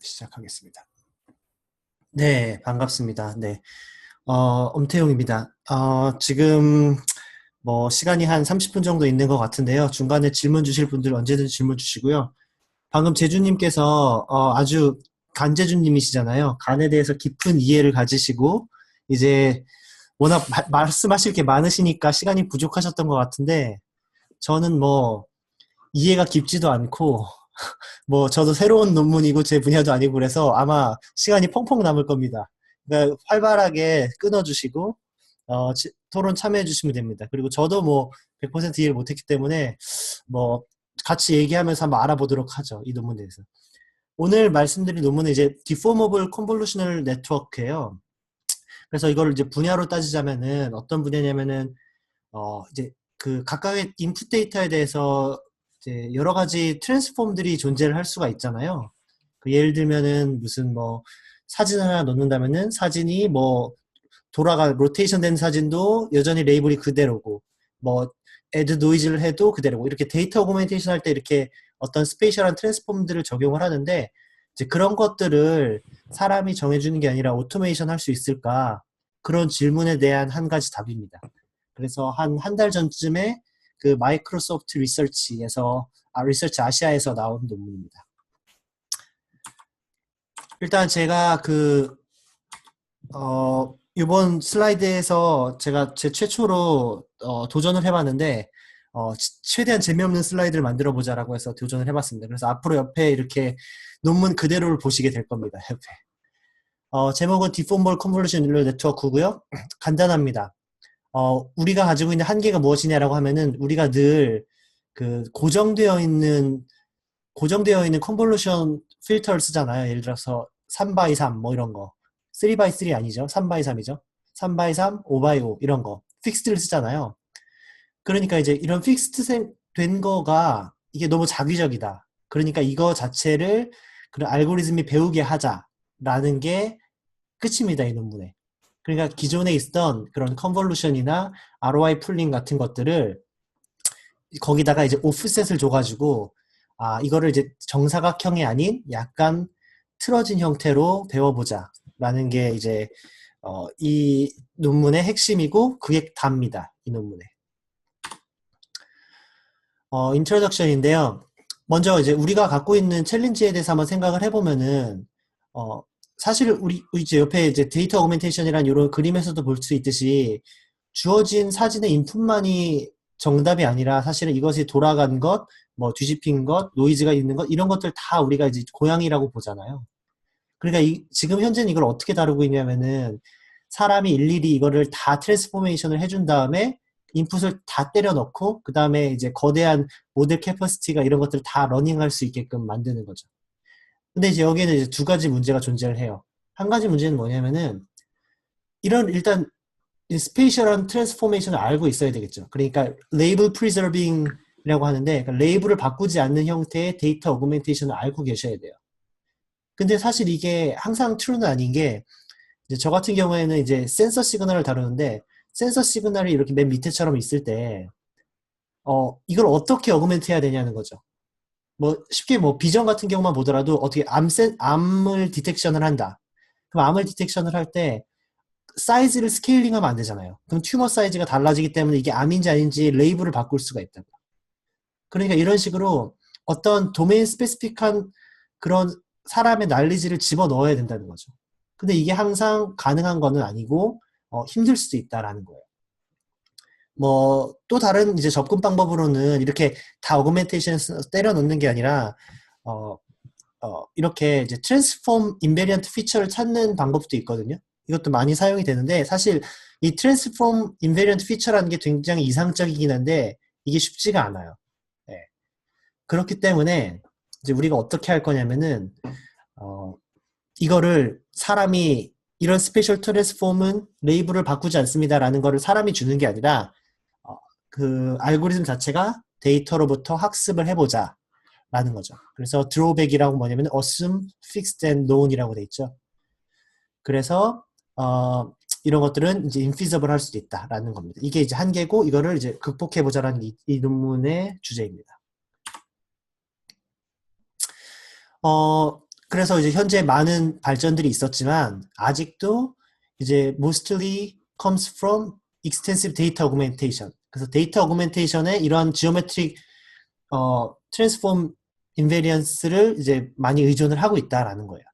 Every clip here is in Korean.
시작하겠습니다. 네, 반갑습니다. 네, 엄태용입니다. 지금 뭐 시간이 한 30분 정도 있는 것 같은데요. 중간에 질문 주실 분들 언제든 질문 주시고요. 방금 제주님께서 아주 간제주님이시잖아요. 간에 대해서 깊은 이해를 가지시고 이제 워낙 말씀하실 게 많으시니까 시간이 부족하셨던 것 같은데 저는 뭐 이해가 깊지도 않고 뭐 저도 새로운 논문이고 제 분야도 아니고 그래서 아마 시간이 펑펑 남을 겁니다. 그러니까 활발하게 끊어주시고 토론 참여해 주시면 됩니다. 그리고 저도 뭐 100% 이해를 못했기 때문에 뭐 같이 얘기하면서 한번 알아보도록 하죠. 이 논문에 대해서. 오늘 말씀드릴 논문은 이제 Deformable Convolutional Network예요. 그래서 이걸 이제 분야로 따지자면은 어떤 분야냐면은 이제 그 각각의 인풋 데이터에 대해서 이제 여러 가지 트랜스폼들이 존재를 할 수가 있잖아요. 그 예를 들면은 무슨 뭐 사진 하나 넣는다면은 사진이 뭐 로테이션 된 사진도 여전히 레이블이 그대로고 뭐 애드 노이즈를 해도 그대로고 이렇게 데이터 오그멘테이션 할 때 이렇게 어떤 스페이셜한 트랜스폼들을 적용을 하는데 이제 그런 것들을 사람이 정해주는 게 아니라 오토메이션 할 수 있을까? 그런 질문에 대한 한 가지 답입니다. 그래서 한 달 전쯤에 그 마이크로소프트 리서치 아시아에서 나온 논문입니다. 일단 제가 이번 슬라이드에서 제가 제 최초로 도전을 해봤는데 최대한 재미없는 슬라이드를 만들어 보자라고 해서 도전을 해봤습니다. 그래서 앞으로 옆에 이렇게 논문 그대로를 보시게 될 겁니다. 옆에. 제목은 Deformable Convolutional Network고요. 간단합니다. 우리가 가지고 있는 한계가 무엇이냐라고 하면은 우리가 늘 그 고정되어 있는 컨볼루션 필터를 쓰잖아요. 예를 들어서 3x3 뭐 이런 거. 3x3 아니죠. 3x3이죠. 3x3, 5x5 이런 거. 픽스드를 쓰잖아요. 그러니까 이제 이런 픽스드 된 거가 이게 너무 자기적이다. 그러니까 이거 자체를 그런 알고리즘이 배우게 하자라는 게 끝입니다. 이 논문에. 그러니까 기존에 있던 그런 컨볼루션이나 ROI 풀링 같은 것들을 거기다가 이제 오프셋을 줘가지고 이거를 이제 정사각형이 아닌 약간 틀어진 형태로 배워보자 라는 게 이제 이 논문의 핵심이고 그게 답니다. 이 논문에. 인트로덕션인데요. 먼저 이제 우리가 갖고 있는 챌린지에 대해서 한번 생각을 해보면은 사실 우리 이제 옆에 이제 데이터 오그멘테이션이란 이런 그림에서도 볼 수 있듯이 주어진 사진의 인풋만이 정답이 아니라 사실은 이것이 돌아간 것, 뭐 뒤집힌 것, 노이즈가 있는 것 이런 것들 다 우리가 이제 고양이라고 보잖아요. 그러니까 지금 현재는 이걸 어떻게 다루고 있냐면은 사람이 일일이 이거를 다 트랜스포메이션을 해준 다음에 인풋을 다 때려 넣고 그 다음에 이제 거대한 모델 캐퍼시티가 이런 것들을 다 러닝할 수 있게끔 만드는 거죠. 근데 이제 여기에는 이제 두 가지 문제가 존재를 해요. 한 가지 문제는 뭐냐면은 이런 일단 스페이셜한 트랜스포메이션을 알고 있어야 되겠죠. 그러니까 레이블 프리저빙이라고 하는데 그러니까 레이블을 바꾸지 않는 형태의 데이터 오그멘테이션을 알고 계셔야 돼요. 근데 사실 이게 항상 true는 아닌 게 이제 저 같은 경우에는 이제 센서 시그널을 다루는데 센서 시그널이 이렇게 맨 밑에처럼 있을 때 이걸 어떻게 어그멘트 해야 되냐는 거죠. 뭐 쉽게 뭐 비전 같은 경우만 보더라도 어떻게 암을 디텍션을 한다. 그럼 암을 디텍션을 할 때 사이즈를 스케일링하면 안 되잖아요. 그럼 튜머 사이즈가 달라지기 때문에 이게 암인지 아닌지 레이블을 바꿀 수가 있다. 그러니까 이런 식으로 어떤 도메인 스페시픽한 그런 사람의 난리지를 집어 넣어야 된다는 거죠. 근데 이게 항상 가능한 거는 아니고 힘들 수도 있다라는 거예요. 뭐 또 다른 이제 접근 방법으로는 이렇게 다 오그멘테이션 때려 넣는 게 아니라 어, 이렇게 이제 트랜스폼 인베리언트 피처를 찾는 방법도 있거든요. 이것도 많이 사용이 되는데 사실 이 트랜스폼 인베리언트 피처라는 게 굉장히 이상적이긴 한데 이게 쉽지가 않아요. 네. 그렇기 때문에 이제 우리가 어떻게 할 거냐면은 이거를 사람이 이런 스페셜 트랜스폼은 레이블을 바꾸지 않습니다라는 거를 사람이 주는 게 아니라 그 알고리즘 자체가 데이터로부터 학습을 해보자 라는 거죠. 그래서 드로백이라고 뭐냐면 assume, fixed and known이라고 돼 있죠. 그래서 이런 것들은 이제 infeasible 할 수도 있다라는 겁니다. 이게 이제 한계고 이거를 이제 극복해보자라는 이 논문의 주제입니다. 그래서 이제 현재 많은 발전들이 있었지만 아직도 이제 mostly comes from extensive data augmentation. 그래서 데이터 어그멘테이션에 이러한 지오메트릭 트랜스폼 인베리언스를 이제 많이 의존을 하고 있다라는 거예요.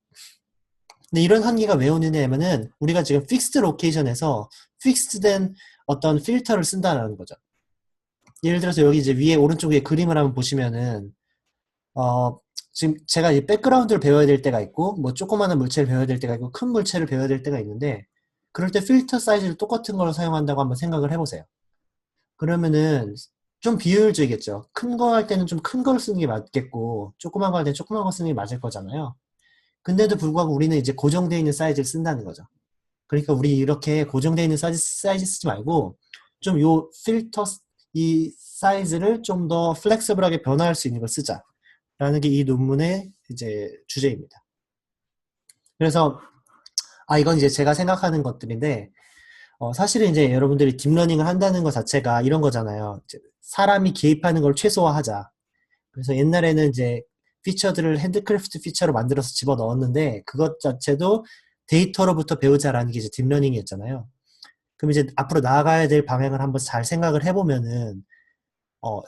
근데 이런 한계가 왜 오느냐면은 우리가 지금 픽스드 로케이션에서 픽스드된 어떤 필터를 쓴다는 거죠. 예를 들어서 여기 이제 위에 오른쪽 위에 그림을 한번 보시면은 지금 제가 이 백그라운드를 배워야 될 때가 있고 뭐 조그마한 물체를 배워야 될 때가 있고 큰 물체를 배워야 될 때가 있는데 그럴 때 필터 사이즈를 똑같은 걸 사용한다고 한번 생각을 해보세요. 그러면은 좀 비효율적이겠죠. 큰 거 할 때는 좀 큰 걸 쓰는 게 맞겠고 조그만 거 할 때는 조그만 거 쓰는 게 맞을 거잖아요. 근데도 불구하고 우리는 이제 고정되어 있는 사이즈를 쓴다는 거죠. 그러니까 우리 이렇게 고정되어 있는 사이즈 쓰지 말고 좀 요 필터 이 사이즈를 좀 더 플렉서블하게 변화할 수 있는 걸 쓰자. 라는 게 이 논문의 이제 주제입니다. 그래서 이건 이제 제가 생각하는 것들인데 사실은 이제 여러분들이 딥러닝을 한다는 것 자체가 이런 거잖아요. 이제 사람이 개입하는 걸 최소화하자. 그래서 옛날에는 이제 피처들을 핸드크래프트 피처로 만들어서 집어넣었는데 그것 자체도 데이터로부터 배우자라는 게 이제 딥러닝이었잖아요. 그럼 이제 앞으로 나아가야 될 방향을 한번 잘 생각을 해보면은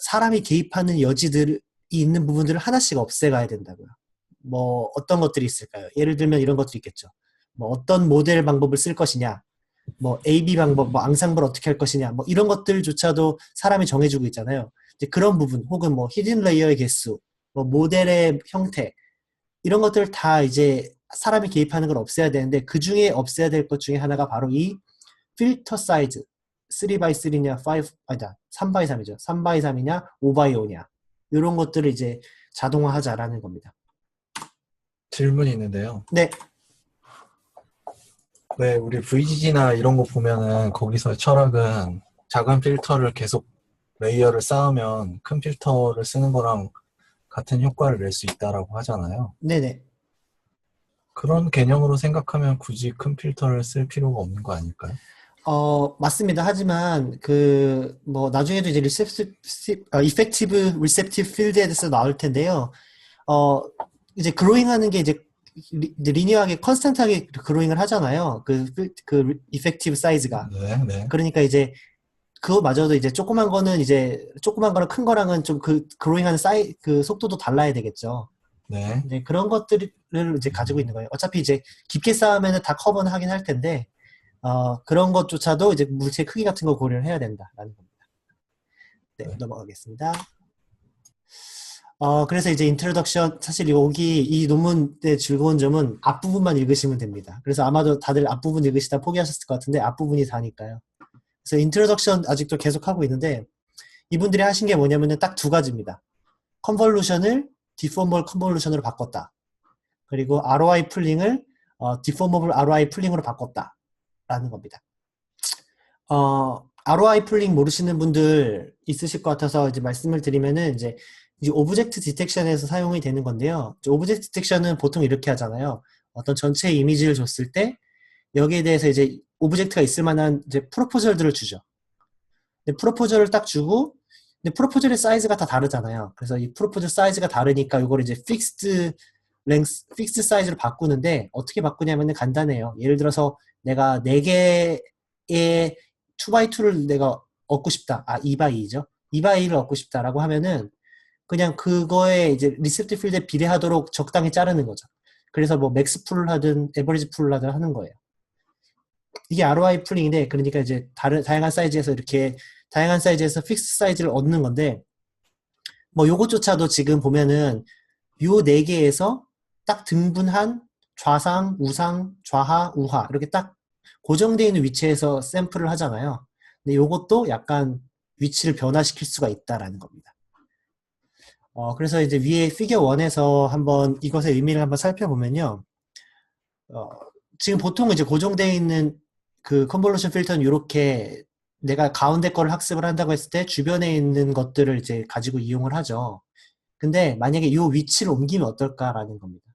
사람이 개입하는 여지들이 있는 부분들을 하나씩 없애가야 된다고요. 뭐 어떤 것들이 있을까요? 예를 들면 이런 것들이 있겠죠. 뭐 어떤 모델 방법을 쓸 것이냐, 뭐 A/B 방법, 뭐 앙상블 어떻게 할 것이냐, 뭐 이런 것들조차도 사람이 정해주고 있잖아요. 이제 그런 부분, 혹은 뭐 히든 레이어의 개수, 뭐 모델의 형태, 이런 것들 다 이제 사람이 개입하는 걸 없애야 되는데 그 중에 없애야 될 것 중에 하나가 바로 이 필터 사이즈 3x3냐 3x3이죠. 3x3이냐 5x5냐 이런 것들을 이제 자동화하자라는 겁니다. 질문이 있는데요. 네. 네, 우리 VGG나 이런 거 보면은 거기서의 철학은 작은 필터를 계속 레이어를 쌓으면 큰 필터를 쓰는 거랑 같은 효과를 낼 수 있다라고 하잖아요. 네네. 그런 개념으로 생각하면 굳이 큰 필터를 쓸 필요가 없는 거 아닐까요? 맞습니다. 하지만 뭐 나중에도 이제 effective receptive field에 대해서 나올 텐데요. 이제 그로잉하는 게 이제 리니어하게 컨스턴트하게 그로잉을 하잖아요. 그 effective 사이즈가. 네, 네. 그러니까 이제 그거마저도 이제 조그만 거는 이제 조그만 거랑 큰 거랑은 좀 그로잉하는 그 속도도 달라야 되겠죠. 네. 이제 그런 것들을 이제 가지고 있는 거예요. 어차피 이제 깊게 쌓으면은 다 커버는 하긴 할 텐데 그런 것조차도 이제 물체 크기 같은 거 고려를 해야 된다라는 겁니다. 네, 네. 넘어가겠습니다. 그래서 이제 인트로덕션, 사실 여기 이 논문의 즐거운 점은 앞부분만 읽으시면 됩니다. 그래서 아마도 다들 앞부분 읽으시다 포기하셨을 것 같은데 앞부분이 다니까요. 그래서 인트로덕션 아직도 계속 하고 있는데 이분들이 하신 게 뭐냐면은 딱 두 가지입니다. 컨볼루션을 디포머블 컨볼루션으로 바꿨다. 그리고 ROI 풀링을 디포머블 ROI 풀링으로 바꿨다. 라는 겁니다. ROI 풀링 모르시는 분들 있으실 것 같아서 이제 말씀을 드리면은 이제 오브젝트 디텍션에서 사용이 되는 건데요. 오브젝트 디텍션은 보통 이렇게 하잖아요. 어떤 전체 이미지를 줬을 때 여기에 대해서 이제 오브젝트가 있을 만한 이제 프로포절들을 주죠. 근데 프로포절을 딱 주고 근데 프로포절의 사이즈가 다 다르잖아요. 그래서 이 프로포절 사이즈가 다르니까 이걸 이제 픽스드 사이즈로 바꾸는데 어떻게 바꾸냐면은 간단해요. 예를 들어서 내가 4개의 2x2를 내가 얻고 싶다. 2x2죠. 2x2를 얻고 싶다라고 하면은 그냥 그거에 이제 리셉티브 필드에 비례하도록 적당히 자르는 거죠. 그래서 뭐 맥스 풀을 하든 에버리지 풀을 하든 하는 거예요. 이게 ROI 풀링인데 그러니까 이제 다양한 사이즈에서 이렇게 다양한 사이즈에서 픽스 사이즈를 얻는 건데 뭐 요것조차도 지금 보면은 요 4개에서 딱 등분한 좌상, 우상, 좌하, 우하 이렇게 딱 고정되어 있는 위치에서 샘플을 하잖아요. 근데 요것도 약간 위치를 변화시킬 수가 있다라는 겁니다. 그래서 이제 위에 피겨 1에서 한번 이것의 의미를 한번 살펴보면요. 지금 보통 이제 고정되어 있는 그 컨볼루션 필터는 이렇게 내가 가운데 거를 학습을 한다고 했을 때 주변에 있는 것들을 이제 가지고 이용을 하죠. 근데 만약에 이 위치를 옮기면 어떨까라는 겁니다.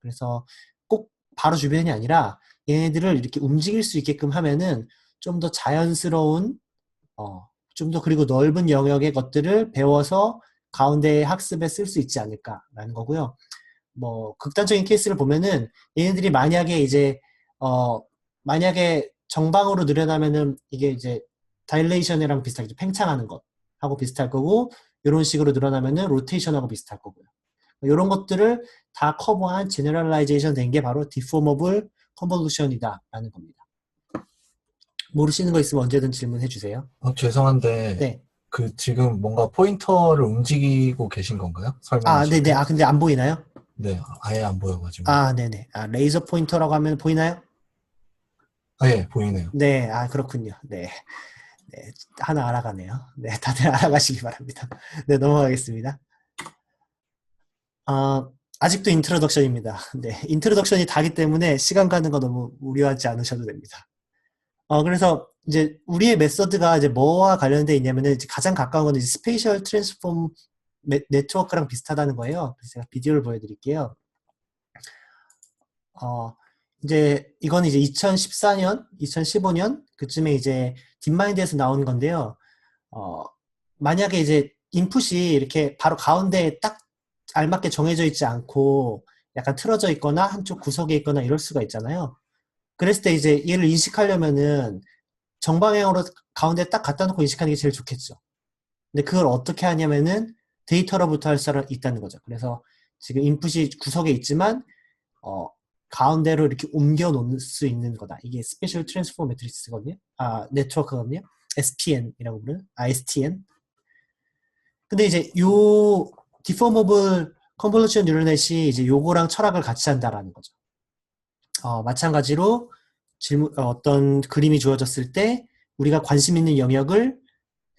그래서 꼭 바로 주변이 아니라 얘네들을 이렇게 움직일 수 있게끔 하면은 좀 더 자연스러운 좀 더 그리고 넓은 영역의 것들을 배워서 가운데 학습에 쓸 수 있지 않을까라는 거고요. 뭐 극단적인 케이스를 보면은 얘네들이 만약에 이제 만약에 정방으로 늘어나면은 이게 이제 다일레이션이랑 비슷하겠죠. 팽창하는 것하고 비슷할 거고 이런 식으로 늘어나면은 로테이션하고 비슷할 거고요. 이런 것들을 다 커버한 제너럴라이제이션 된 게 바로 디포머블 컨볼루션이다라는 겁니다. 모르시는 거 있으면 언제든 질문해 주세요. 죄송한데 네. 그 지금 뭔가 포인터를 움직이고 계신 건가요? 아, 설명하실 네네. 때? 아, 근데 안 보이나요? 네, 아예 안 보여가지고. 아, 네네. 아, 레이저 포인터라고 하면 보이나요? 예, 보이네요. 네, 아, 그렇군요. 네. 네, 하나 알아가네요. 네, 다들 알아가시기 바랍니다. 네, 넘어가겠습니다. 아직도 인트로덕션입니다. 네, 인트로덕션이 다기 때문에 시간 가는 거 너무 우려하지 않으셔도 됩니다. 그래서 이제 우리의 메서드가 이제 뭐와 관련돼 있냐면은 이제 가장 가까운 거는 이제 스페이셜 트랜스폼 네트워크랑 비슷하다는 거예요. 그래서 제가 비디오를 보여드릴게요. 이제 이건 이제 2014년, 2015년 그쯤에 이제 딥마인드에서 나온 건데요. 만약에 이제 인풋이 이렇게 바로 가운데에 딱 알맞게 정해져 있지 않고 약간 틀어져 있거나 한쪽 구석에 있거나 이럴 수가 있잖아요. 그랬을 때 이제 얘를 인식하려면은 정방향으로 가운데 딱 갖다 놓고 인식하는 게 제일 좋겠죠. 근데 그걸 어떻게 하냐면은 데이터로부터 할 수가 있다는 거죠. 그래서 지금 인풋이 구석에 있지만 가운데로 이렇게 옮겨 놓을 수 있는 거다. 이게 스페셜 트랜스포머 매트릭스거든요. 아, 네트워크거든요. SPN이라고 부르는, STN. 근데 이제 요 디포머블 컨볼루션 뉴럴넷이 이제 요거랑 철학을 같이 한다라는 거죠. 마찬가지로 어떤 그림이 주어졌을 때 우리가 관심 있는 영역을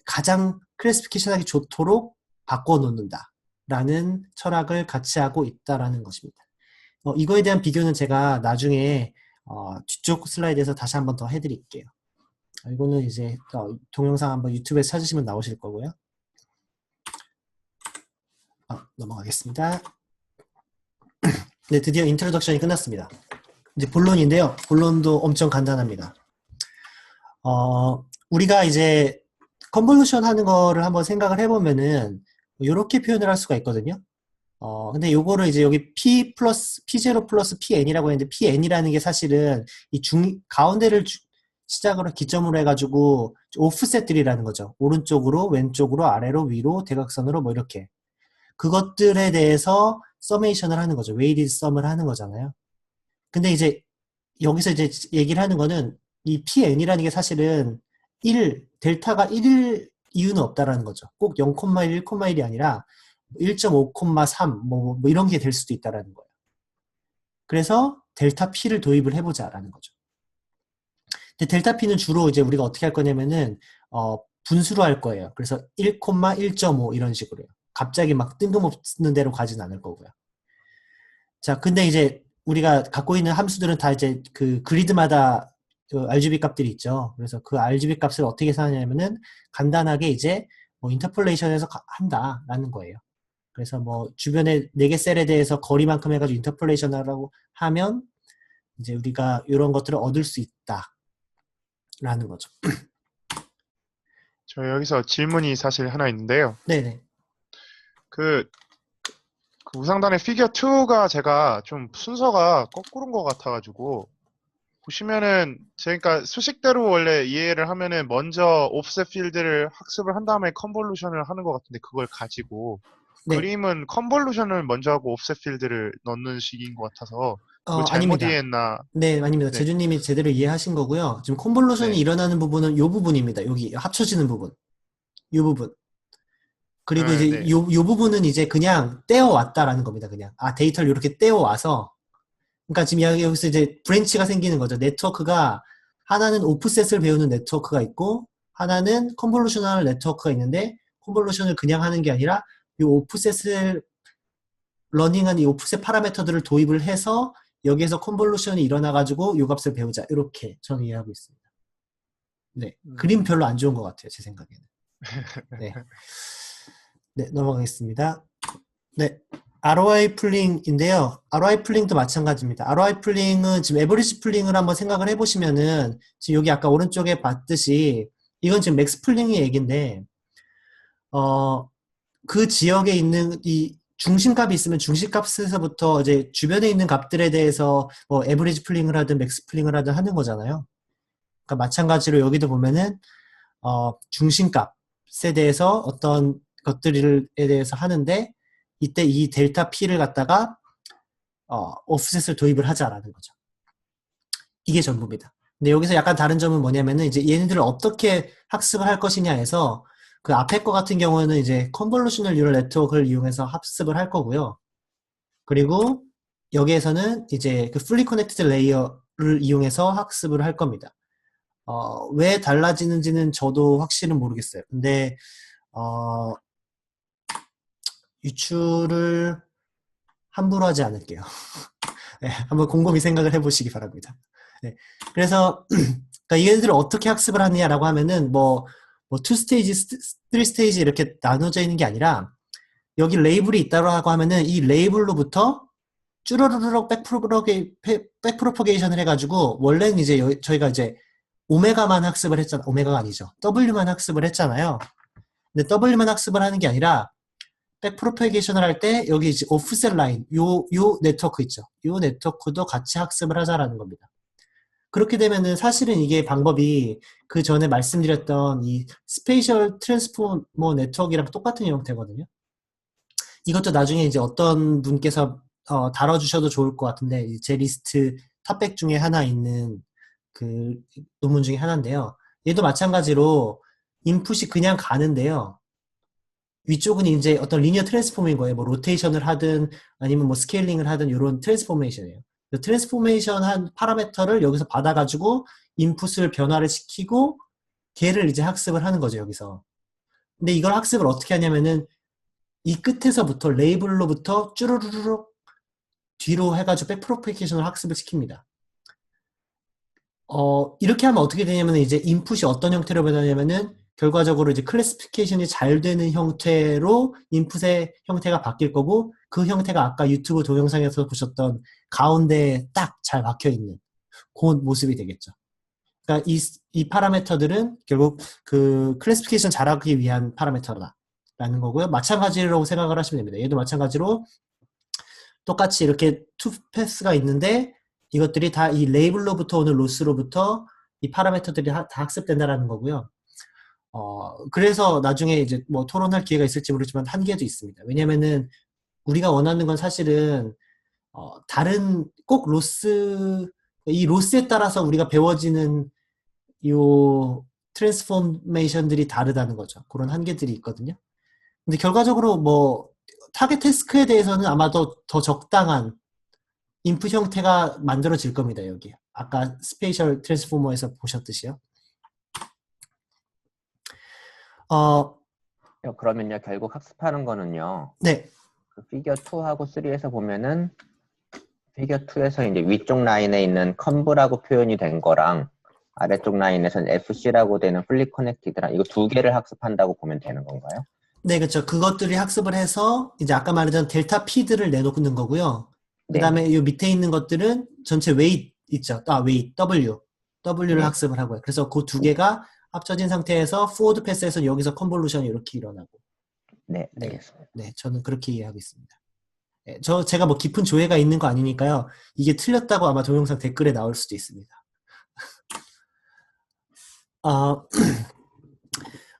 가장 클래시피케이션하기 좋도록 바꿔 놓는다라는 철학을 같이 하고 있다라는 것입니다. 이거에 대한 비교는 제가 나중에 뒤쪽 슬라이드에서 다시 한번 더 해드릴게요. 이거는 이제 동영상 한번 유튜브에 찾으시면 나오실 거고요. 넘어가겠습니다. 네, 드디어 인트로덕션이 끝났습니다. 이제 본론인데요. 본론도 엄청 간단합니다. 우리가 이제 컨볼루션 하는 거를 한번 생각을 해보면은 이렇게 표현을 할 수가 있거든요. 근데 요거를 이제 여기 P 플러스, P0 플러스 PN이라고 했는데 PN이라는 게 사실은 이 가운데를 시작으로 기점으로 해가지고 오프셋들이라는 거죠. 오른쪽으로, 왼쪽으로, 아래로, 위로, 대각선으로 뭐 이렇게. 그것들에 대해서 서메이션을 하는 거죠. 웨이티드 썸을 하는 거잖아요. 근데 이제 여기서 이제 얘기를 하는 거는 이 PN이라는 게 사실은 델타가 1일 이유는 없다라는 거죠. 꼭 0,1, 1,1이 아니라 1.5,3 뭐 이런 게 될 수도 있다라는 거예요. 그래서 델타 P를 도입을 해보자라는 거죠. 근데 델타 P는 주로 이제 우리가 어떻게 할 거냐면은 분수로 할 거예요. 그래서 1,1.5 이런 식으로요. 갑자기 막 뜬금없는 대로 가진 않을 거고요. 자, 근데 이제 우리가 갖고 있는 함수들은 다 이제 그 그리드마다 그 RGB 값들이 있죠. 그래서 그 RGB 값을 어떻게 계산하냐면은 간단하게 이제 뭐 인터폴레이션해서 한다라는 거예요. 그래서 뭐 주변에 4개 셀에 대해서 거리만큼 해가지고 인터폴레이션 하라고 하면 이제 우리가 이런 것들을 얻을 수 있다라는 거죠. 저 여기서 질문이 사실 하나 있는데요. 네네. 그 우상단의 피겨 2가 제가 좀 순서가 거꾸로인 것 같아가지고 보시면은 제가 수식대로 원래 이해를 하면은 먼저 옵셋 필드를 학습을 한 다음에 컨볼루션을 하는 것 같은데 그걸 가지고 네. 그림은 컨볼루션을 먼저 하고 옵셋 필드를 넣는 식인 것 같아서 그거 잘못 아닙니다. 이해했나? 네, 아닙니다. 네. 제주님이 제대로 이해하신 거고요. 지금 컨볼루션이 네. 일어나는 부분은 요 부분입니다. 여기 합쳐지는 부분. 요 부분. 그리고 이제 네. 요 부분은 이제 그냥 떼어왔다라는 겁니다. 그냥. 데이터를 이렇게 떼어와서. 그러니까 지금 여기서 이제 브랜치가 생기는 거죠. 네트워크가, 하나는 오프셋을 배우는 네트워크가 있고, 하나는 컨볼루셔널 네트워크가 있는데, 컨볼루션을 그냥 하는 게 아니라, 이 오프셋을, 러닝한 이 오프셋 파라미터들을 도입을 해서, 여기에서 컨볼루션이 일어나가지고 요 값을 배우자. 이렇게 저는 이해하고 있습니다. 네. 그림 별로 안 좋은 것 같아요. 제 생각에는. 네. 네, 넘어가겠습니다. 네. ROI 풀링인데요. ROI 풀링도 마찬가지입니다. ROI 풀링은 지금 에버리지 풀링을 한번 생각을 해보시면은, 지금 여기 아까 오른쪽에 봤듯이, 이건 지금 맥스 풀링의 얘기인데, 그 지역에 있는 이 중심값이 있으면 중심값에서부터 이제 주변에 있는 값들에 대해서 뭐 에버리지 플링을 하든 맥스 플링을 하든 하는 거잖아요. 그러니까 마찬가지로 여기도 보면은 중심값에 대해서 어떤 것들에 대해서 하는데 이때 이 델타 P를 갖다가 오프셋을 도입을 하자라는 거죠. 이게 전부입니다. 근데 여기서 약간 다른 점은 뭐냐면은 이제 얘네들을 어떻게 학습을 할 것이냐에서 그 앞에 거 같은 경우는 이제 컨볼루셔널 뉴럴 네트워크를 이용해서 학습을 할 거고요. 그리고 여기에서는 이제 그 fully connected layer를 이용해서 학습을 할 겁니다. 왜 달라지는지는 저도 확실은 모르겠어요. 근데 유추를 함부로 하지 않을게요. 네, 한번 곰곰이 생각을 해보시기 바랍니다. 네, 그래서 그러니까 얘네들을 어떻게 학습을 하느냐라고 하면은 뭐 2스테이지, 3스테이지 이렇게 나눠져 있는 게 아니라 여기 레이블이 있다고 하면은 이 레이블로부터 쭈르르륵 백프로퍼게이션을 해가지고 원래는 이제 저희가 이제 오메가만 학습을 했잖아요. 오메가가 아니죠. W만 학습을 했잖아요. 근데 W만 학습을 하는 게 아니라 백프로퍼게이션을 할 때 여기 이제 오프셋 라인 요 네트워크 있죠. 요 네트워크도 같이 학습을 하자라는 겁니다. 그렇게 되면은 사실은 이게 방법이 그 전에 말씀드렸던 이 스페이셜 트랜스포머 네트워크랑 똑같은 형태거든요. 이것도 나중에 이제 어떤 분께서 다뤄주셔도 좋을 것 같은데 제 리스트 탑백 중에 하나 있는 그 논문 중에 하나인데요. 얘도 마찬가지로 인풋이 그냥 가는데요. 위쪽은 이제 어떤 리니어 트랜스포머인 거예요. 뭐 로테이션을 하든 아니면 뭐 스케일링을 하든 이런 트랜스포메이션이에요. 그 트랜스포메이션 한 파라미터를 여기서 받아가지고 인풋을 변화를 시키고 걔를 이제 학습을 하는 거죠, 여기서. 근데 이걸 학습을 어떻게 하냐면은 이 끝에서부터 레이블로부터 쭈루루루 뒤로 해가지고 백프로페이션을 학습을 시킵니다. 이렇게 하면 어떻게 되냐면 이제 인풋이 어떤 형태로 변하냐면은 결과적으로 이제 클래시피케이션이 잘 되는 형태로 인풋의 형태가 바뀔 거고 그 형태가 아까 유튜브 동영상에서 보셨던 가운데에 딱 잘 박혀 있는 그 모습이 되겠죠. 그러니까 이 파라미터들은 결국 그 클래시피케이션 잘하기 위한 파라미터다라는 거고요. 마찬가지로 생각을 하시면 됩니다. 얘도 마찬가지로 똑같이 이렇게 투 패스가 있는데 이것들이 다 이 레이블로부터 오는 로스로부터 이 파라미터들이 다 학습된다라는 거고요. 그래서 나중에 이제 뭐 토론할 기회가 있을지 모르지만 한계도 있습니다. 왜냐면은 우리가 원하는 건 사실은 다른 꼭 이 로스에 따라서 우리가 배워지는 요 트랜스포메이션들이 다르다는 거죠. 그런 한계들이 있거든요. 근데 결과적으로 뭐 타겟 태스크에 대해서는 아마도 더 적당한 인풋 형태가 만들어질 겁니다. 여기 아까 스페이셜 트랜스포머에서 보셨듯이요. 그러면요, 결국 학습하는 거는요, 네. 그 피겨 2하고 3에서 보면은, 피겨 2에서 이제 위쪽 라인에 있는 컨브라고 표현이 된 거랑, 아래쪽 라인에서는 FC라고 되는 플리 커넥티드랑, 이거 두 개를 학습한다고 보면 되는 건가요? 네, 그렇죠. 그것들이 학습을 해서, 이제 아까 말했던 델타 P들을 내놓는 거고요. 그 다음에 이 밑에 있는 것들은 전체 웨이트 있죠. 웨이트, W를 네. 학습을 하고요. 그래서 그 두 개가 합쳐진 상태에서 포워드 패스에서 여기서 컨볼루션이 이렇게 일어나고. 네, 알겠습니다. 네, 저는 그렇게 이해하고 있습니다. 네, 제가 뭐 깊은 조회가 있는 거 아니니까요. 이게 틀렸다고 아마 동영상 댓글에 나올 수도 있습니다.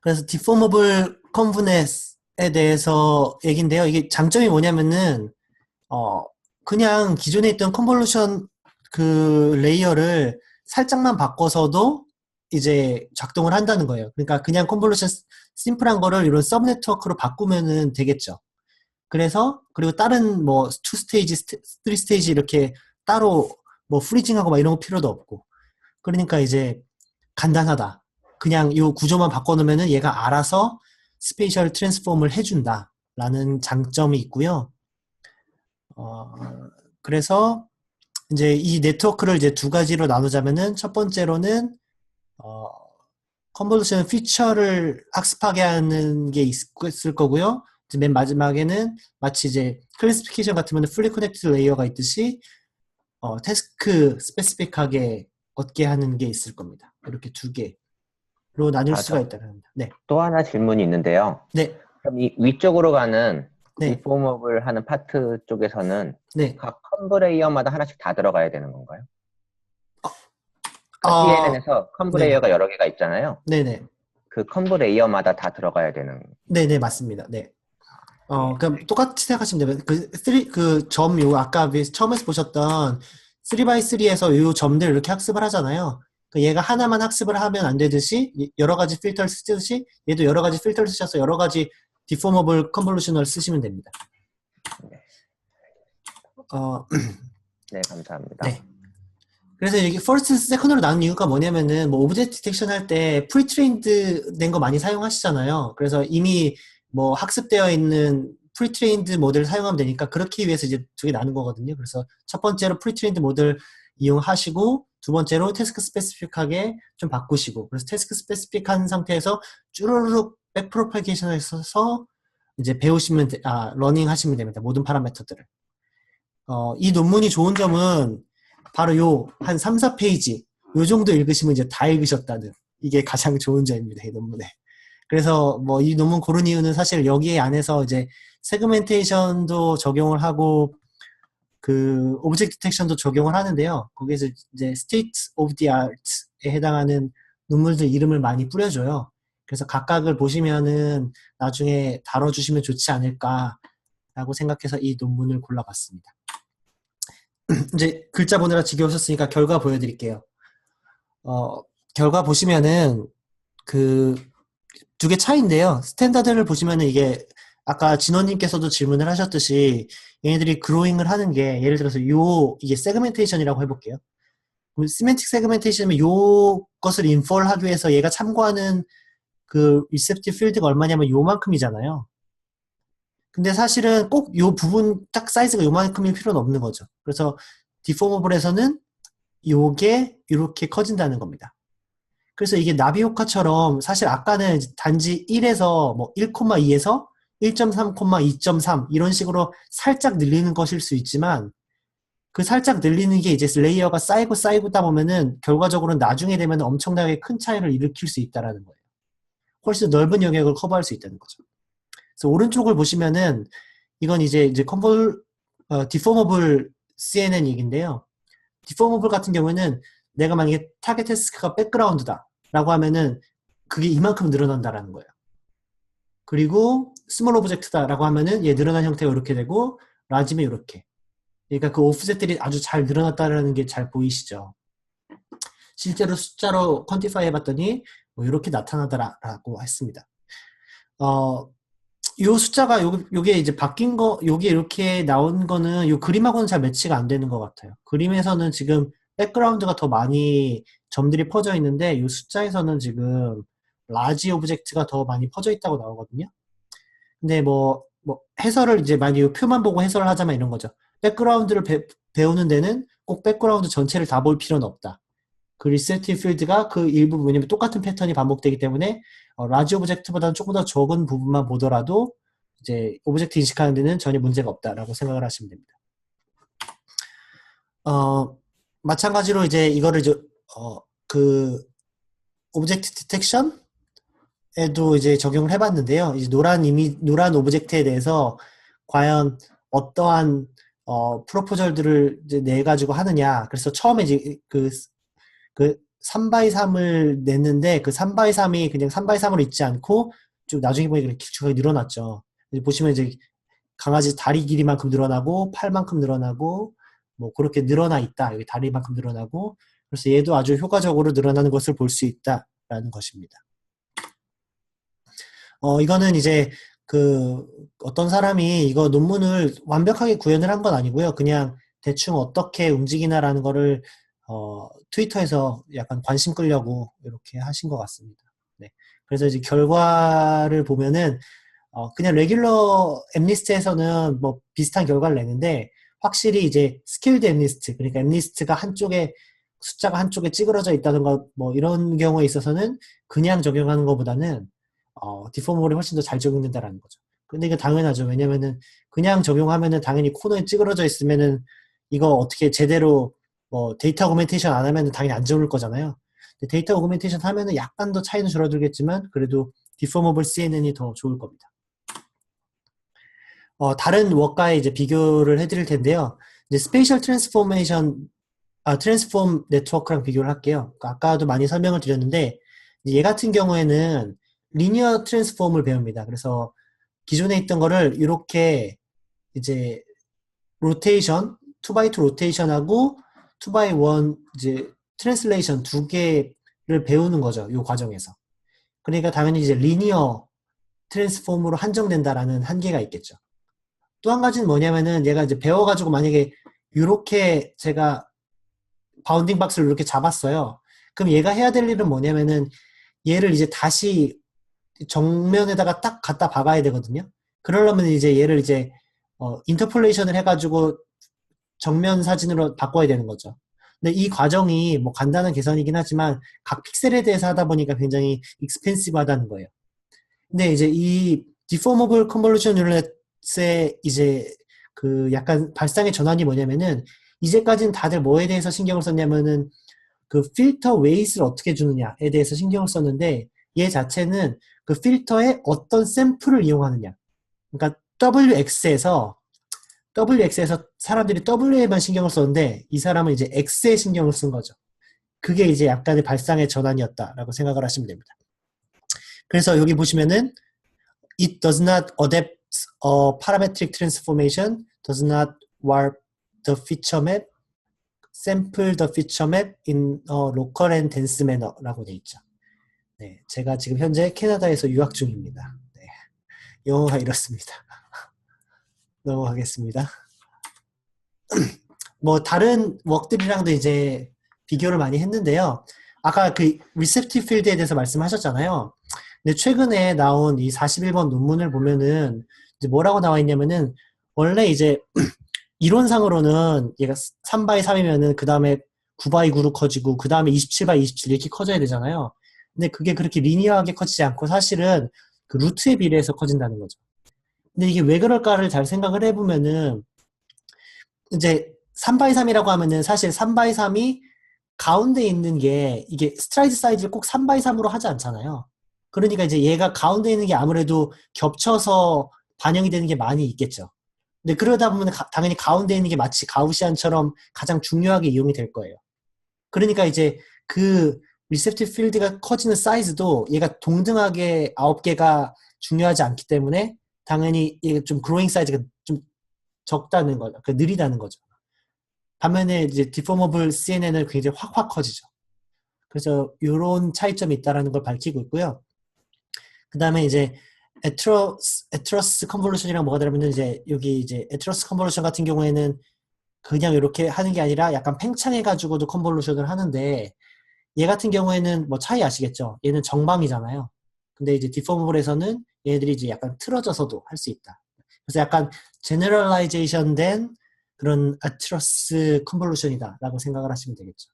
그래서 deformable conveyance에 대해서 얘기인데요. 이게 장점이 뭐냐면은 그냥 기존에 있던 컨볼루션 그 레이어를 살짝만 바꿔서도 이제 작동을 한다는 거예요. 그러니까 그냥 컨볼루션 심플한 거를 이런 서브 네트워크로 바꾸면은 되겠죠. 그래서 그리고 다른 뭐 2스테이지, 3스테이지 이렇게 따로 뭐 프리징하고 막 이런 거 필요도 없고. 그러니까 이제 간단하다. 그냥 이 구조만 바꿔놓으면은 얘가 알아서 스페이셜 트랜스폼을 해준다라는 장점이 있고요. 그래서 이제 이 네트워크를 이제 두 가지로 나누자면은 첫 번째로는 컨볼루션 피처를 학습하게 하는 게 있을 거고요. 이제 맨 마지막에는 마치 이제 클래시피케이션 같으면 풀리 커넥티드 레이어가 있듯이 태스크 스페시픽하게 얻게 하는 게 있을 겁니다. 이렇게 두 개로 나눌 수가 있다는 겁니다. 네. 또 하나 질문이 있는데요. 네. 그럼 이 위쪽으로 가는 네. 디포머블 하는 파트 쪽에서는 네. 각 컴브 레이어마다 하나씩 다 들어가야 되는 건가요? 아, CNN에서 컴브 네. 레이어가 여러 개가 있잖아요. 네네. 그 컴브 레이어마다 다 들어가야 되는. 네네, 맞습니다. 네. 그럼 똑같이 생각하시면 되면, 아까 처음에서 보셨던 3x3에서 요 점들 이렇게 학습을 하잖아요. 얘가 하나만 학습을 하면 안 되듯이, 여러 가지 필터를 쓰듯이, 얘도 여러 가지 필터를 쓰셔서 여러 가지 디포머블 컨볼루션을 쓰시면 됩니다. 네, 감사합니다. 네. 그래서 이게 first, second으로 나눈 이유가 뭐냐면은, 뭐, 오브젝트 디텍션 할 때 프리트레인드 된 거 많이 사용하시잖아요. 그래서 이미 뭐 학습되어 있는 프리트레인드 모델을 사용하면 되니까 그렇기 위해서 이제 두 개 나눈 거거든요. 그래서 첫 번째로 프리트레인드 모델 이용하시고 두 번째로 태스크 스페시픽하게 좀 바꾸시고 그래서 태스크 스페시픽한 상태에서 쭈루룩 백프로파게이션을 써서 이제 러닝 하시면 됩니다. 모든 파라미터들을. 이 논문이 좋은 점은 바로 한 3, 4페이지 요 정도 읽으시면 이제 다 읽으셨다는 이게 가장 좋은 점입니다. 이 논문에. 그래서 뭐 이 논문 고른 이유는 사실 여기 안에서 이제 세그멘테이션도 적용을 하고 그 오브젝트 디텍션도 적용을 하는데요. 거기에서 이제 state of the art에 해당하는 논문들 이름을 많이 뿌려줘요. 그래서 각각을 보시면은 나중에 다뤄주시면 좋지 않을까라고 생각해서 이 논문을 골라봤습니다. 이제 글자 보느라 지겨우셨으니까 결과 보여드릴게요. 결과 보시면은 그 두 개 차이인데요. 스탠다드를 보시면은 이게 아까 진원님께서도 질문을 하셨듯이 얘네들이 그로잉을 하는 게 예를 들어서 이게 세그멘테이션이라고 해볼게요. 시멘틱 세그멘테이션이면 요 것을 인포를 하기 위해서 얘가 참고하는 그 리셉티브 필드가 얼마냐면 요만큼이잖아요. 근데 사실은 꼭 요 부분 딱 사이즈가 요만큼일 필요는 없는 거죠. 그래서 디포머블에서는 요게 이렇게 커진다는 겁니다. 그래서 이게 나비 효과처럼 사실 아까는 단지 1에서 뭐 1,2에서 1.3, 2.3 이런 식으로 살짝 늘리는 것일 수 있지만 그 살짝 늘리는 게 이제 레이어가 쌓이다 보면은 결과적으로는 나중에 되면 엄청나게 큰 차이를 일으킬 수 있다라는 거예요. 훨씬 넓은 영역을 커버할 수 있다는 거죠. 그래서 오른쪽을 보시면은 이건 이제 디포머블 CNN 얘기인데요. 디포머블 같은 경우에는 내가 만약에 타겟 태스크가 백그라운드다 라고 하면은 그게 이만큼 늘어난다라는 거예요. 그리고 스몰 오브젝트다 라고 하면은 얘 늘어난 형태가 이렇게 되고 라지면 이렇게. 그러니까 그 오프셋들이 아주 잘 늘어났다는 게 잘 보이시죠. 실제로 숫자로 퀀티파이 해봤더니 뭐 이렇게 나타나더라라고 했습니다. 요 숫자가 요게 이제 바뀐 거, 요게 이렇게 나온 거는 요 그림하고는 잘 매치가 안 되는 것 같아요. 그림에서는 지금 백그라운드가 더 많이 점들이 퍼져 있는데 요 숫자에서는 지금 라지 오브젝트가 더 많이 퍼져 있다고 나오거든요. 근데 뭐 해설을 이제 많이 요 표만 보고 해설을 하자면 이런 거죠. 백그라운드를 배우는 데는 꼭 백그라운드 전체를 다 볼 필요는 없다. 그 리셉티브 필드가 그 일부 왜냐면 똑같은 패턴이 반복되기 때문에 라지 오브젝트보다는 조금 더 적은 부분만 보더라도 이제 오브젝트 인식하는 데는 전혀 문제가 없다라고 생각을 하시면 됩니다. 마찬가지로 이제 이거를 그 오브젝트 디텍션에도 이제 적용을 해봤는데요. 이제 노란 오브젝트에 대해서 과연 어떠한 프로포절들을 이제 내 가지고 하느냐. 그래서 처음에 이제 그 3x3을 냈는데 그 3x3이 그냥 3x3으로 있지 않고 좀 나중에 보니까 길쭉하게 늘어났죠. 보시면 이제 강아지 다리 길이만큼 늘어나고 팔만큼 늘어나고 뭐 그렇게 늘어나 있다. 여기 다리만큼 늘어나고 그래서 얘도 아주 효과적으로 늘어나는 것을 볼 수 있다라는 것입니다. 이거는 이제 그 어떤 사람이 이거 논문을 완벽하게 구현을 한 건 아니고요. 그냥 대충 어떻게 움직이나라는 거를 트위터에서 약간 관심 끌려고 이렇게 하신 것 같습니다. 네. 그래서 이제 결과를 보면은 그냥 레귤러 엠리스트에서는 뭐 비슷한 결과를 내는데 확실히 이제 스킬드 엠리스트 그러니까 엠리스트가 숫자가 한쪽에 찌그러져 있다든가 뭐 이런 경우에 있어서는 그냥 적용하는 것보다는 디포머블이 훨씬 더 잘 적용된다라는 거죠. 근데 이거 당연하죠. 왜냐면은 그냥 적용하면은 당연히 코너에 찌그러져 있으면은 이거 어떻게 제대로 뭐 데이터 오그멘테이션 안 하면은 당연히 안 좋을 거잖아요. 근데 데이터 오그멘테이션 하면은 약간 더 차이는 줄어들겠지만 그래도 디포머블 CNN이 더 좋을 겁니다. 다른 워크와의 이제 비교를 해드릴 텐데요. 이제 스페이셜 트랜스폼 네트워크랑 비교를 할게요. 그러니까 아까도 많이 설명을 드렸는데, 얘 같은 경우에는 리니어 트랜스폼을 배웁니다. 그래서 기존에 있던 거를 이렇게 이제 로테이션, 2x2 로테이션하고 2x1 이제 트랜슬레이션 두 개를 배우는 거죠. 이 과정에서. 그러니까 당연히 이제 리니어 트랜스폼으로 한정된다라는 한계가 있겠죠. 또 한 가지는 뭐냐면은 얘가 이제 배워가지고 만약에 이렇게 제가 바운딩 박스를 이렇게 잡았어요. 그럼 얘가 해야 될 일은 뭐냐면은 얘를 이제 다시 정면에다가 딱 갖다 박아야 되거든요. 그러려면 이제 얘를 이제 인터폴레이션을 해가지고 정면 사진으로 바꿔야 되는 거죠. 근데 이 과정이 뭐 간단한 계산이긴 하지만 각 픽셀에 대해서 하다 보니까 굉장히 익스펜시브하다는 거예요. 근데 이제 이 디포머블 컨볼루션 룰렛의 이제 그 약간 발상의 전환이 뭐냐면은 이제까지는 다들 뭐에 대해서 신경을 썼냐면은 그 필터 웨이트를 어떻게 주느냐에 대해서 신경을 썼는데 얘 자체는 그 필터의 어떤 샘플을 이용하느냐. 그러니까 WX에서 사람들이 W에만 신경을 썼는데 이 사람은 이제 X에 신경을 쓴 거죠. 그게 이제 약간의 발상의 전환이었다라고 생각을 하시면 됩니다. 그래서 여기 보시면은 it does not adapt a parametric transformation, does not warp the feature map, sample the feature map in a local and dense manner라고 돼 있죠. 네, 제가 지금 현재 캐나다에서 유학 중입니다. 네, 영어가 이렇습니다. 넘어가겠습니다. 뭐 다른 웍들이랑도 이제 비교를 많이 했는데요. 아까 그 receptive field에 대해서 말씀하셨잖아요. 근데 최근에 나온 이 41번 논문을 보면은 이제 뭐라고 나와 있냐면은 원래 이제 이론상으로는 얘가 3x3이면은 그 다음에 9x9로 커지고 그 다음에 27x27 이렇게 커져야 되잖아요. 근데 그게 그렇게 리니어하게 커지지 않고 사실은 그 루트에 비례해서 커진다는 거죠. 근데 이게 왜 그럴까를 잘 생각을 해보면은 이제 3x3이라고 하면은 사실 3x3이 가운데 있는 게 이게 스트라이드 사이즈를 꼭 3x3으로 하지 않잖아요. 그러니까 이제 얘가 가운데 있는 게 아무래도 겹쳐서 반영이 되는 게 많이 있겠죠. 근데 그러다 보면 당연히 가운데 있는 게 마치 가우시안처럼 가장 중요하게 이용이 될 거예요. 그러니까 이제 그 리셉티브 필드가 커지는 사이즈도 얘가 동등하게 9개가 중요하지 않기 때문에 당연히 이게 좀 그로잉 사이즈가 좀 적다는 거죠. 그 느리다는 거죠. 반면에 이제 디포머블 CNN은 굉장히 확 커지죠. 그래서 이런 차이점이 있다라는 걸 밝히고 있고요. 그 다음에 이제 에트러스 컨볼루션이랑 뭐가 다르면 이제 여기 이제 에트러스 컨볼루션 같은 경우에는 그냥 이렇게 하는 게 아니라 약간 팽창해가지고도 컨볼루션을 하는데 얘 같은 경우에는 뭐 차이 아시겠죠? 얘는 정방이잖아요. 근데 이제 디포머블에서는 얘네들이 이제 약간 틀어져서도 할 수 있다. 그래서 약간 제너럴라이제이션 된 그런 에트러스 컨볼루션이다라고 생각을 하시면 되겠죠.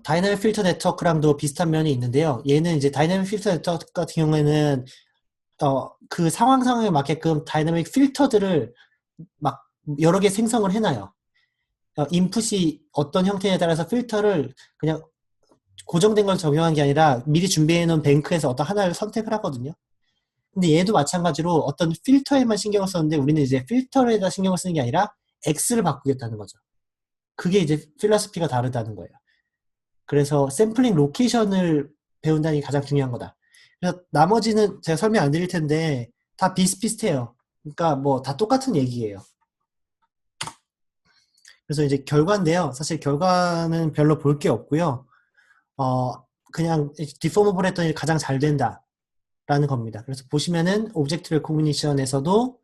다이나믹 필터 네트워크랑도 비슷한 면이 있는데요. 얘는 이제 다이나믹 필터 네트워크 같은 경우에는 그 상황에 맞게끔 다이나믹 필터들을 막 여러 개 생성을 해놔요. 인풋이 어떤 형태에 따라서 필터를 그냥 고정된 걸 적용한 게 아니라 미리 준비해놓은 뱅크에서 어떤 하나를 선택을 하거든요. 근데 얘도 마찬가지로 어떤 필터에만 신경을 썼는데 우리는 이제 필터에다 신경을 쓰는 게 아니라 X를 바꾸겠다는 거죠. 그게 이제 필로소피가 다르다는 거예요. 그래서 샘플링 로케이션을 배운다는 게 가장 중요한 거다. 그래서 나머지는 제가 설명 안 드릴 텐데 다 비슷비슷해요. 그러니까 뭐 다 똑같은 얘기예요. 그래서 이제 결과인데요. 사실 결과는 별로 볼 게 없고요. 그냥 디포머블 했더니 가장 잘 된다라는 겁니다. 그래서 보시면은 오브젝트 레코그니션에서도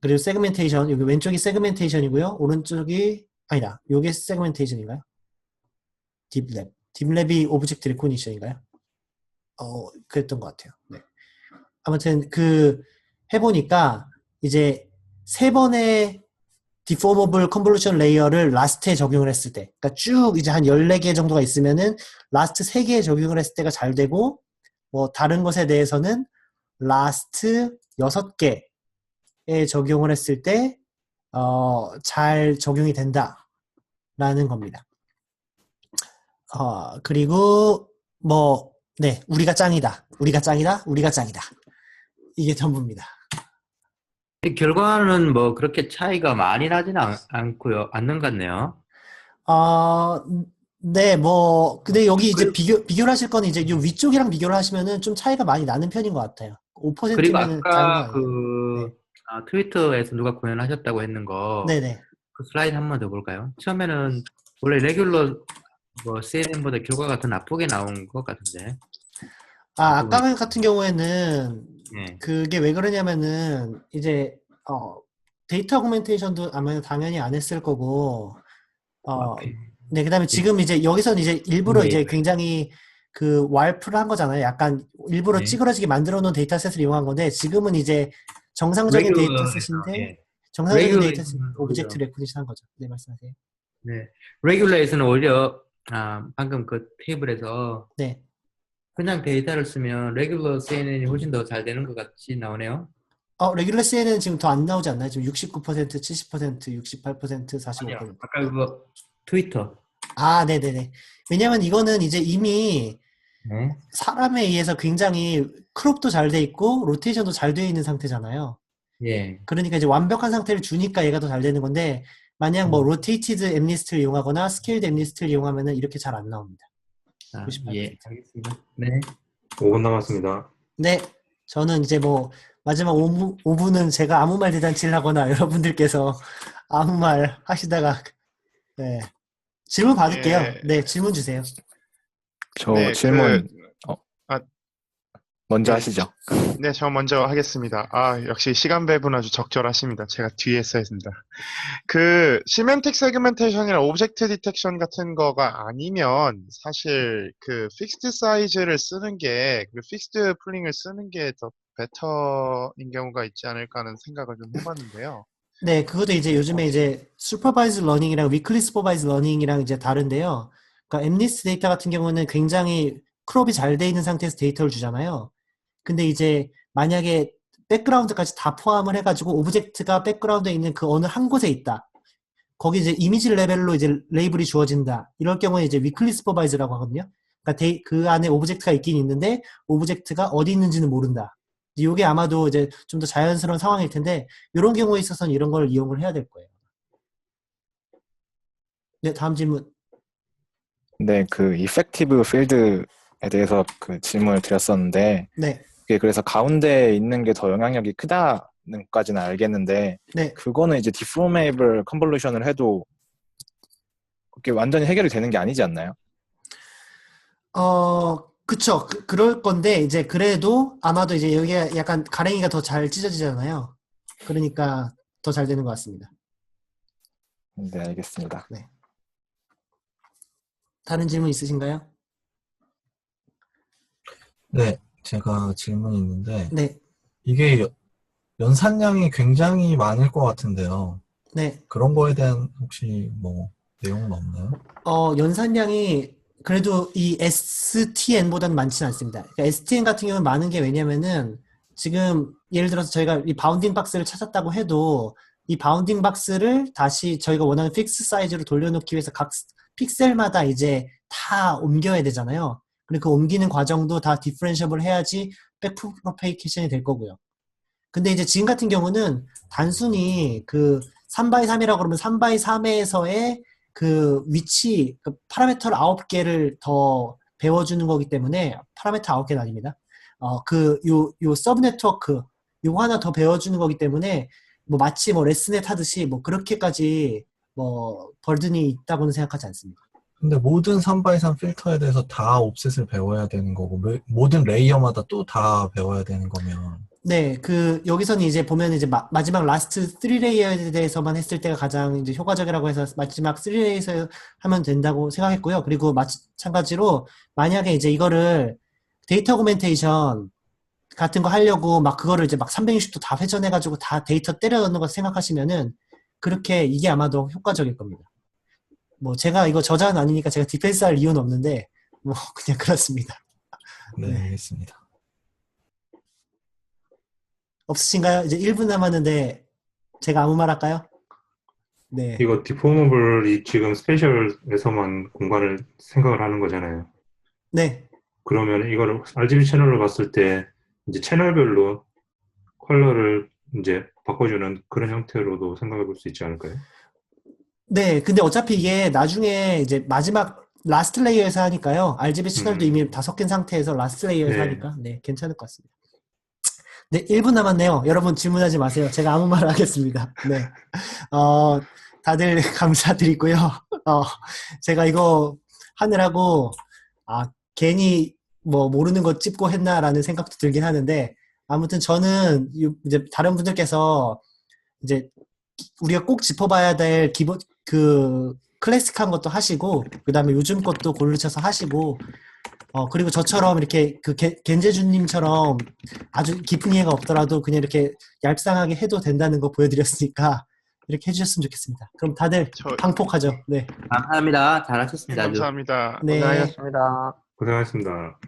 그리고 세그멘테이션, 여기 왼쪽이 세그멘테이션이고요. 오른쪽이 아니다. 요게 세그멘테이션인가요? 딥랩. 딥랩이 오브젝트 레코니션인가요? 그랬던 것 같아요. 네. 아무튼 해보니까 이제 3번의 디포머블 컨볼루션 레이어를 라스트에 적용을 했을 때, 그러니까 쭉 이제 한 14개 정도가 있으면은 라스트 3개에 적용을 했을 때가 잘 되고, 뭐 다른 것에 대해서는 라스트 6개에 적용을 했을 때 잘 적용이 된다라는 겁니다. 그리고 뭐 네, 우리가 짱이다. 이게 전부입니다. 이 결과는 뭐 그렇게 차이가 많이 나지는 않고요. 않는 것 같네요. 어, 네, 뭐, 근데 여기 이제 비교를 하실 거는 이제 이 위쪽이랑 비교를 하시면은 좀 차이가 많이 나는 편인 것 같아요. 그리고 5%면은 작은 거 아까 아니에요. 네. 트위터에서 누가 공연하셨다고 했는 거, 네네. 그 슬라이드 한 번 더 볼까요? 처음에는 원래 레귤러 CNN보다 결과가 더 나쁘게 나온 것 같은데. 아까 같은 경우에는 네. 그게 왜 그러냐면은 이제 데이터 오그멘테이션도 아마 당연히 안 했을 거고 앞에. 네, 그다음에 지금 이제 여기서는 이제 일부러 네. 이제 굉장히 그 warp를 한 거잖아요. 약간 일부러 네. 찌그러지게 만들어 놓은 데이터셋을 이용한 건데 지금은 이제 정상적인 데이터셋인데 정상적인 데이터셋 레귤러에서는 오브젝트 오히려, 레코니션 한 거죠. 네, 말씀하세요. 네. 레귤러에서는 오히려 방금 그 테이블에서 네. 그냥 데이터를 쓰면 레귤러 CNN이 훨씬 더 잘 되는 것 같이 나오네요. 레귤러 CNN은 지금 더 안 나오지 않나요? 지금 69%, 70%, 68%, 45%. 아니요. 아까 그거 트위터. 네네네. 왜냐면 이거는 이제 이미 네. 사람에 의해서 굉장히 크롭도 잘 돼 있고 로테이션도 잘 되어 있는 상태잖아요. 예. 그러니까 이제 완벽한 상태를 주니까 얘가 더 잘 되는 건데 만약 뭐 로테이티드 엠리스트를 이용하거나 스케일드 엠리스트를 이용하면은 이렇게 잘 안 나옵니다. 98%. 예, 알겠습니다. 네. 5분 남았습니다. 네. 저는 이제 뭐 마지막 5분은 제가 아무 말 대잔치를 하거나 여러분들께서 아무 말 하시다가 네. 질문 받을게요. 예. 네, 질문 주세요. 저 네, 질문 먼저 네. 하시죠. 네, 저 먼저 하겠습니다. 역시 시간 배분 아주 적절하십니다. 제가 뒤에 써있습니다. 그 시멘틱 세그멘테이션이나 오브젝트 디텍션 같은 거가 아니면 사실 그 픽스드 사이즈를 쓰는 게, 그 픽스드 풀링을 쓰는 게 더 베터인 경우가 있지 않을까 하는 생각을 좀 해봤는데요. 네, 그것도 이제 요즘에 이제 슈퍼바이즈 러닝이랑 위클리 슈퍼바이즈 러닝이랑 이제 다른데요. 그러니까 엠리스트 데이터 같은 경우는 굉장히 크롭이 잘 돼 있는 상태에서 데이터를 주잖아요. 근데 이제 만약에 백그라운드까지 다 포함을 해가지고 오브젝트가 백그라운드에 있는 그 어느 한 곳에 있다. 거기 이제 이미지 레벨로 이제 레이블이 주어진다. 이럴 경우에 이제 위클리 슈퍼바이즈라고 하거든요. 그러니까 그 안에 오브젝트가 있긴 있는데 오브젝트가 어디 있는지는 모른다. 이게 아마도 이제 좀 더 자연스러운 상황일 텐데 이런 경우에 있어서는 이런 걸 이용을 해야 될 거예요. 네, 다음 질문. 네, 그 이펙티브 필드에 대해서 그 질문을 드렸었는데 네, 그게 그래서 가운데에 있는 게 더 영향력이 크다는까지는 알겠는데 네. 그거는 이제 디포메이블 컨볼루션을 해도 그게 완전히 해결이 되는 게 아니지 않나요? 그쵸. 그럴 건데 이제 그래도 아마도 이제 여기가 약간 가랭이가 더 잘 찢어지잖아요. 그러니까 더 잘 되는 것 같습니다. 네, 알겠습니다. 다른 질문 있으신가요? 네, 제가 질문이 있는데 네, 이게 연산량이 굉장히 많을 것 같은데요. 네. 그런 거에 대한 혹시 뭐 내용은 없나요? 연산량이 그래도 이 STN보다는 많지는 않습니다. 그러니까 STN 같은 경우는 많은 게 왜냐면은 지금 예를 들어서 저희가 이 바운딩 박스를 찾았다고 해도 이 바운딩 박스를 다시 저희가 원하는 픽스 사이즈로 돌려놓기 위해서 각 픽셀마다 이제 다 옮겨야 되잖아요. 그리고 그 옮기는 과정도 다 디퍼런셔블 해야지 백프로페이케이션이 될 거고요. 근데 이제 지금 같은 경우는 단순히 그 3x3이라고 그러면 3x3에서의 그 위치, 그 파라미터를 9개를 더 배워주는 거기 때문에, 파라미터 9개는 아닙니다. 요 서브 네트워크, 요거 하나 더 배워주는 거기 때문에, 뭐 마치 뭐 레슨넷 하듯이 뭐 그렇게까지 뭐 버든이 있다고는 생각하지 않습니다. 근데 모든 3x3 필터에 대해서 다 옵셋을 배워야 되는 거고 모든 레이어마다 또 다 배워야 되는 거면 네, 여기서는 이제 보면 이제 마지막 라스트 3레이어에 대해서만 했을 때가 가장 이제 효과적이라고 해서 마지막 3레이어에서 하면 된다고 생각했고요. 그리고 마찬가지로 만약에 이제 이거를 데이터 오그멘테이션 같은 거 하려고 막 그거를 이제 막 360도 다 회전해가지고 다 데이터 때려 넣는 거 생각하시면은 그렇게 이게 아마도 효과적일 겁니다. 뭐 제가 이거 저자는 아니니까 제가 디펜스 할 이유는 없는데 뭐 그냥 그렇습니다. 네, 네. 알겠습니다. 없으신가요? 이제 1분 남았는데 제가 아무 말 할까요? 네. 이거 디포머블이 지금 스페셜에서만 공간을 생각을 하는 거잖아요. 네. 그러면 이거를 RGB 채널로 봤을 때 이제 채널별로 컬러를 이제 바꿔주는 그런 형태로도 생각해 볼 수 있지 않을까요? 네, 근데 어차피 이게 나중에 이제 마지막 라스트 레이어에서 하니까요. RGB 채널도 이미 다 섞인 상태에서 라스트 레이어에서 네. 하니까 네, 괜찮을 것 같습니다. 네, 1분 남았네요. 여러분 질문하지 마세요. 제가 아무 말을 하겠습니다. 네. 다들 감사드리고요. 제가 이거 하느라고 괜히 뭐 모르는 거 찝고 했나라는 생각도 들긴 하는데 아무튼 저는 이제 다른 분들께서 이제 우리가 꼭 짚어봐야 될 기본 그 클래식한 것도 하시고 그다음에 요즘 것도 고르셔서 하시고 그리고 저처럼 이렇게 그 겐제주님처럼 아주 깊은 이해가 없더라도 그냥 이렇게 얄쌍하게 해도 된다는 거 보여드렸으니까 이렇게 해주셨으면 좋겠습니다. 그럼 다들 방폭하죠. 네. 감사합니다. 잘하셨습니다. 아주. 감사합니다. 네. 고생하셨습니다. 고생하셨습니다.